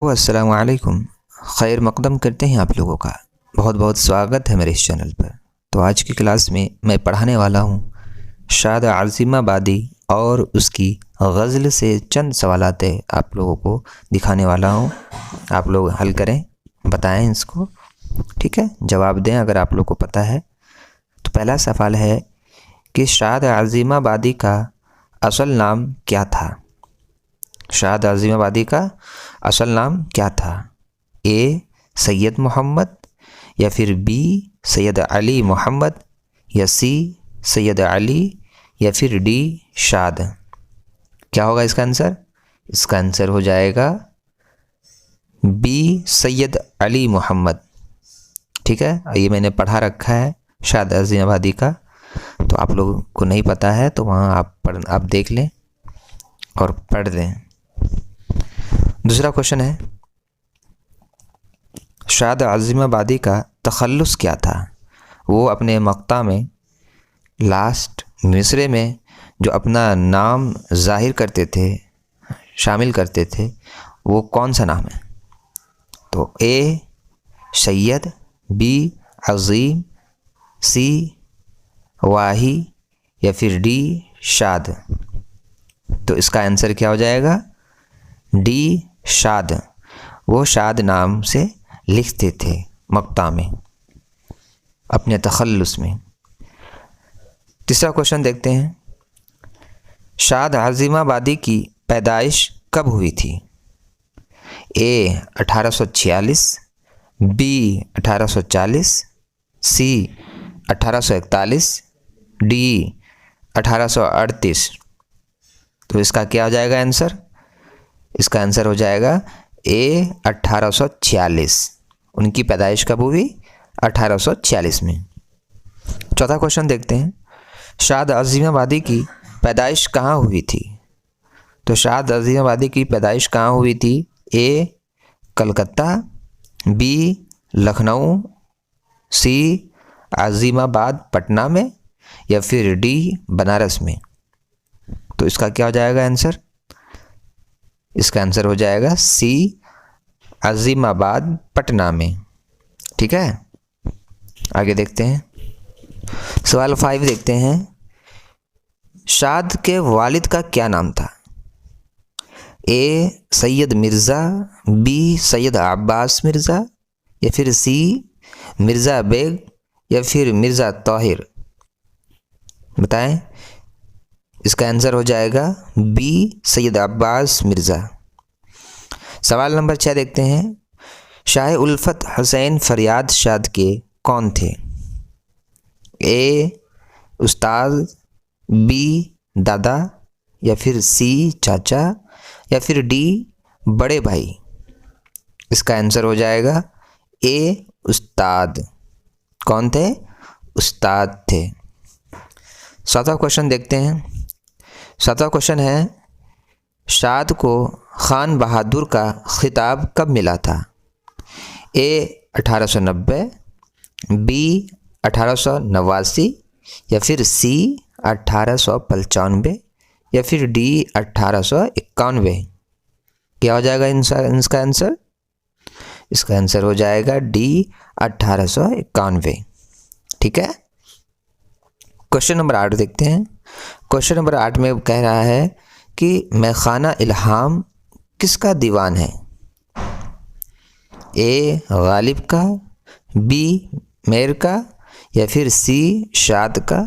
अस्सलाम वालेकुम। खैर मक़दम करते हैं आप लोगों का। बहुत बहुत स्वागत है मेरे इस चैनल पर। तो आज की क्लास में मैं पढ़ाने वाला हूँ शाद आज़िमाबादी और उसकी गज़ल से चंद सवालात आप लोगों को दिखाने वाला हूँ। आप लोग हल करें, बताएं इसको, ठीक है, जवाब दें अगर आप लोग को पता है। तो पहला सवाल है कि शाद आज़िमाबादी का असल नाम क्या था? शाद आज़िमाबादी का असल नाम क्या था? ए सैयद मोहम्मद, या फिर बी सैयद अली मोहम्मद, या सी सैयद अली, या फिर डी शाद। क्या होगा इसका आंसर? इसका आंसर हो जाएगा बी सैयद अली मोहम्मद। ठीक है, ये मैंने पढ़ा रखा है शाद आज़िमाबादी का, तो आप लोगों को नहीं पता है तो वहाँ आप देख लें और पढ़ लें। दूसरा क्वेश्चन है, शाद आज़िमाबादी का तखल्लुस क्या था? वो अपने मक्ता में लास्ट मिसरे में जो अपना नाम ज़ाहिर करते थे, शामिल करते थे, वो कौन सा नाम है? तो ए सैयद, बी अज़ीम, सी वाही, या फिर डी शाद। तो इसका आंसर क्या हो जाएगा? डी शाद। वो शाद नाम से लिखते थे मक्ता में अपने तखल्लुस में। तीसरा क्वेश्चन देखते हैं, शाद आज़िमाबादी की पैदाइश कब हुई थी? ए 1846, बी 1840, सी 1841, डी 1838। तो इसका क्या हो जाएगा आंसर? इसका आंसर हो जाएगा ए 1846। उनकी पैदाइश कब हुई? 1846 में। चौथा क्वेश्चन देखते हैं, शाद आज़िमाबादी की पैदाइश कहाँ हुई थी? तो शाद आज़िमाबादी की पैदाइश कहाँ हुई थी? ए कलकत्ता, बी लखनऊ, सी आज़िमाबाद पटना में, या फिर डी बनारस में। तो इसका क्या हो जाएगा आंसर? इसका आंसर हो जाएगा सी आज़िमाबाद पटना में। ठीक है, आगे देखते हैं। सवाल 5 देखते हैं, शाद के वालिद का क्या नाम था? ए सैयद मिर्ज़ा, बी सैयद अब्बास मिर्ज़ा, या फिर सी मिर्ज़ा बेग, या फिर मिर्ज़ा ताहिर। बताएं। इसका आंसर हो जाएगा बी सैयद अब्बास मिर्ज़ा। सवाल नंबर 6 देखते हैं, शाह उल्फत हुसैन फरियाद शाद के कौन थे? ए उस्ताद, बी दादा, या फिर सी चाचा, या फिर डी बड़े भाई। इसका आंसर हो जाएगा ए उस्ताद। कौन थे? उस्ताद थे। सातवां क्वेश्चन देखते हैं। सातवां क्वेश्चन है, शाद को खान बहादुर का खिताब कब मिला था? ए 1890, बी 1889, या फिर सी 1895, या फिर डी 1891। क्या हो जाएगा इसका आंसर? इसका आंसर हो जाएगा डी 1891। ठीक है। क्वेश्चन नंबर 8 देखते हैं। क्वेश्चन नंबर 8 में कह रहा है कि मैखाना इल्हाम किसका दीवान है? ए गालिब का, बी मेर का, या फिर सी शाद का,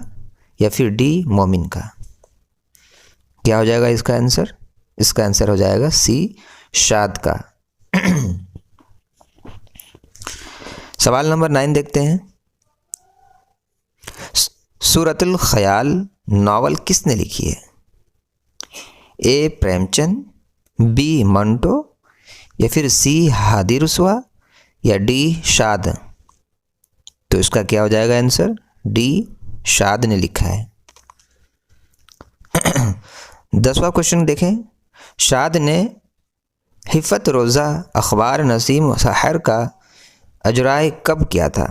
या फिर डी मोमिन का। क्या हो जाएगा इसका आंसर? इसका आंसर हो जाएगा सी शाद का। सवाल नंबर 9 देखते हैं, सूरतुल ख्याल नावल किसने लिखी है? ए प्रेमचंद, बी मंटो, या फिर सी हादी रुस्वा, या डी शाद। तो इसका क्या हो जाएगा आंसर? डी शाद ने लिखा है। 10वां क्वेश्चन देखें, शाद ने हिफ़त रोज़ा अखबार नसीम सहर का अजराए कब किया था?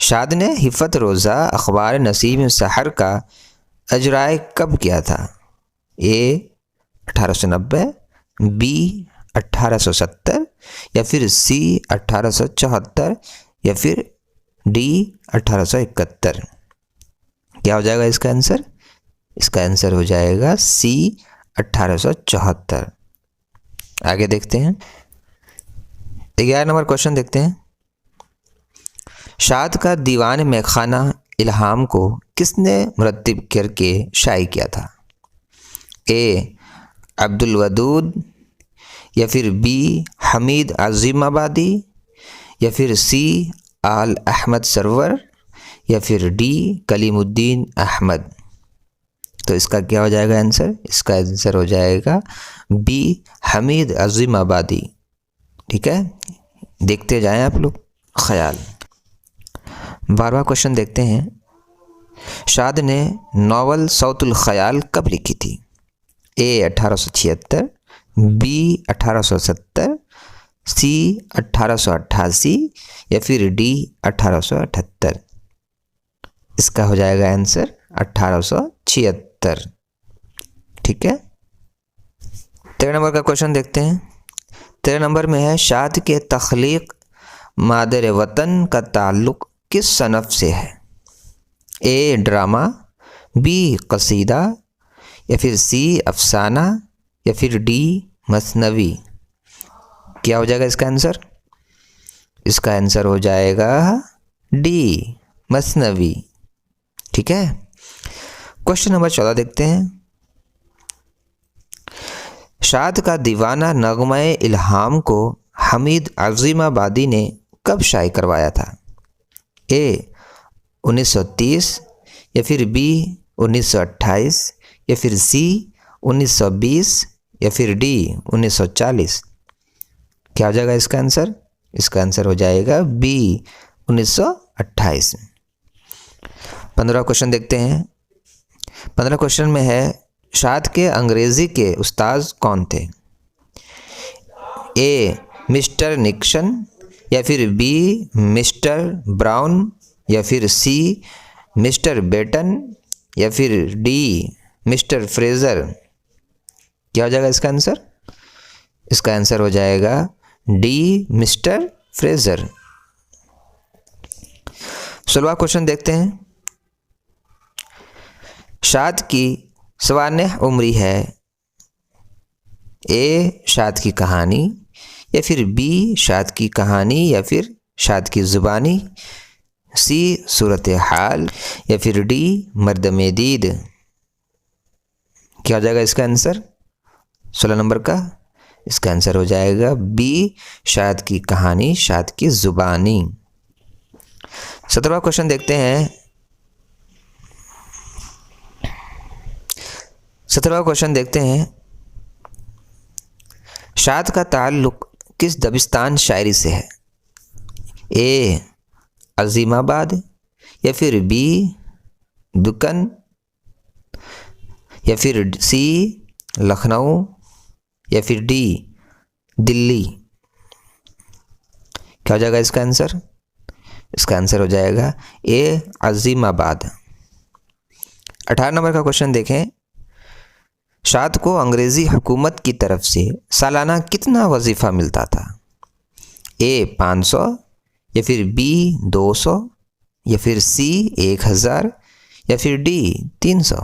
शाद ने हिफ़त रोज़ा अखबार नसीम सहर का अजराए कब किया था? ए 1890, बी 1870 या फिर सी 1874 या फिर डी 1871? क्या हो जाएगा इसका आंसर? इसका आंसर हो जाएगा सी 1874। आगे देखते हैं 11 नंबर क्वेश्चन देखते हैं। शाद का दीवान में खाना इल्हाम को किसने मुरत्तिब करके शाये किया था? ए अब्दुल वदूद या फिर बी हमीद अज़ीमाबादी या फिर सी आल अहमद सरवर या फिर डी कलीमुद्दीन अहमद? तो इसका क्या हो जाएगा आंसर? इसका आंसर हो जाएगा बी हमीद अज़ीमाबादी। ठीक है, देखते जाएं आप लोग। ख्याल 12वां क्वेश्चन देखते हैं। शाद ने नावल सौतुल ख्याल कब लिखी थी? ए 1876, बी 1870, सी 1888 या फिर डी 1878? इसका हो जाएगा आंसर 1876। ठीक है, 13 नंबर का क्वेश्चन देखते हैं। 13 नंबर में है शाद के तख्लीक मादर वतन का ताल्लुक़ किस सनफ़ से है? ए ड्रामा, बी कसीदा या फिर सी अफसाना या फिर डी मसनवी? क्या हो जाएगा इसका आंसर? इसका आंसर हो जाएगा डी मसनवी। ठीक है, क्वेश्चन नंबर 14 देखते हैं। शाद का दीवाना नगमा-ए इल्हाम को हमीद अज़ीमाबादी ने कब शाये करवाया था? ए 1930 या फिर बी 1928 या फिर सी 1920 या फिर डी 1940? क्या हो जाएगा इसका आंसर? इसका आंसर हो जाएगा बी 1928। 15वां क्वेश्चन देखते हैं। 15 क्वेश्चन में है शाद के अंग्रेज़ी के उस्ताद कौन थे? ए मिस्टर निक्सन या फिर बी मिस्टर ब्राउन या फिर सी मिस्टर बेटन या फिर डी मिस्टर फ्रेज़र? क्या हो जाएगा इसका आंसर? इसका आंसर हो जाएगा डी मिस्टर फ्रेज़र। 16वां क्वेश्चन देखते हैं। शाद की सवानह उम्री है? ए शाद की कहानी या फिर बी शाद की कहानी या फिर शाद की ज़ुबानी, सी सूरत हाल या फिर डी मर्दम दीद? क्या हो जाएगा इसका आंसर 16 नंबर का? इसका आंसर हो जाएगा बी शाद की कहानी शाद की ज़ुबानी। 17वां क्वेश्चन देखते हैं। 17वां क्वेश्चन देखते हैं। शाद का ताल्लुक़ किस दबिस्तान शायरी से है? ए अज़ीमाबाद या फिर बी दुकन या फिर सी लखनऊ या फिर डी दिल्ली? क्या हो जाएगा इसका आंसर? इसका आंसर हो जाएगा ए अज़ीमाबाद। 18 नंबर का क्वेश्चन देखें। शाद को अंग्रेज़ी हुकूमत की तरफ से सालाना कितना वजीफ़ा मिलता था? ए 500 या फिर बी 200 या फिर सी 1000 या फिर डी 300?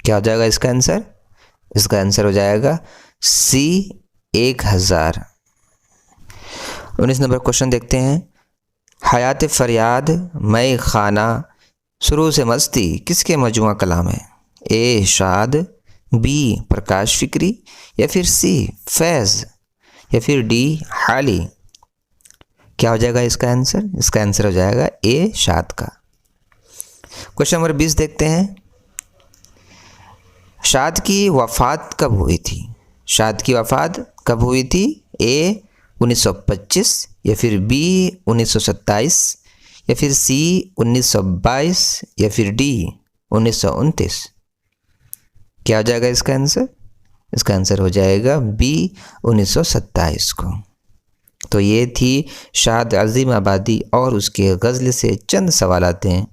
क्या हो जाएगा इसका आंसर? इसका आंसर हो जाएगा सी 1000। 19 नंबर क्वेश्चन देखते हैं। हयात फरियाद मैं खाना शुरू से मस्ती किसके मजमुआ कलाम है? ए शाद, बी प्रकाश फ़िक्री या फिर सी फैज़ या फिर डी हाली? क्या हो जाएगा इसका आंसर? इसका आंसर हो जाएगा ए शाद का। क्वेश्चन नंबर 20 देखते हैं। शाद की वफ़ात कब हुई थी? शाद की वफ़ात कब हुई थी? ए 1925 या फिर बी 1927 या फिर सी 1922 या फिर डी 1929? क्या हो जाएगा इसका आंसर? इसका आंसर हो जाएगा बी 1927 को। तो ये थी शाद अज़ीमाबादी और उसके गज़ल से चंद सवालात हैं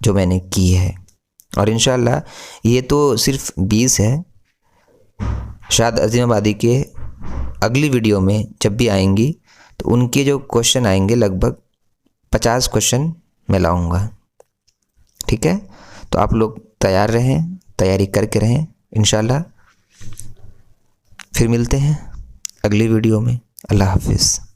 जो मैंने की है, और इंशाअल्लाह ये तो सिर्फ 20 है शाद अज़ीमाबादी के अगली वीडियो में जब भी आएंगी तो उनके जो क्वेश्चन आएंगे लगभग 50 क्वेश्चन मैं लाऊंगा। ठीक है, तो आप लोग तैयार रहें, तैयारी करके रहें। इंशाल्लाह फिर मिलते हैं अगली वीडियो में। अल्लाह हाफिज़।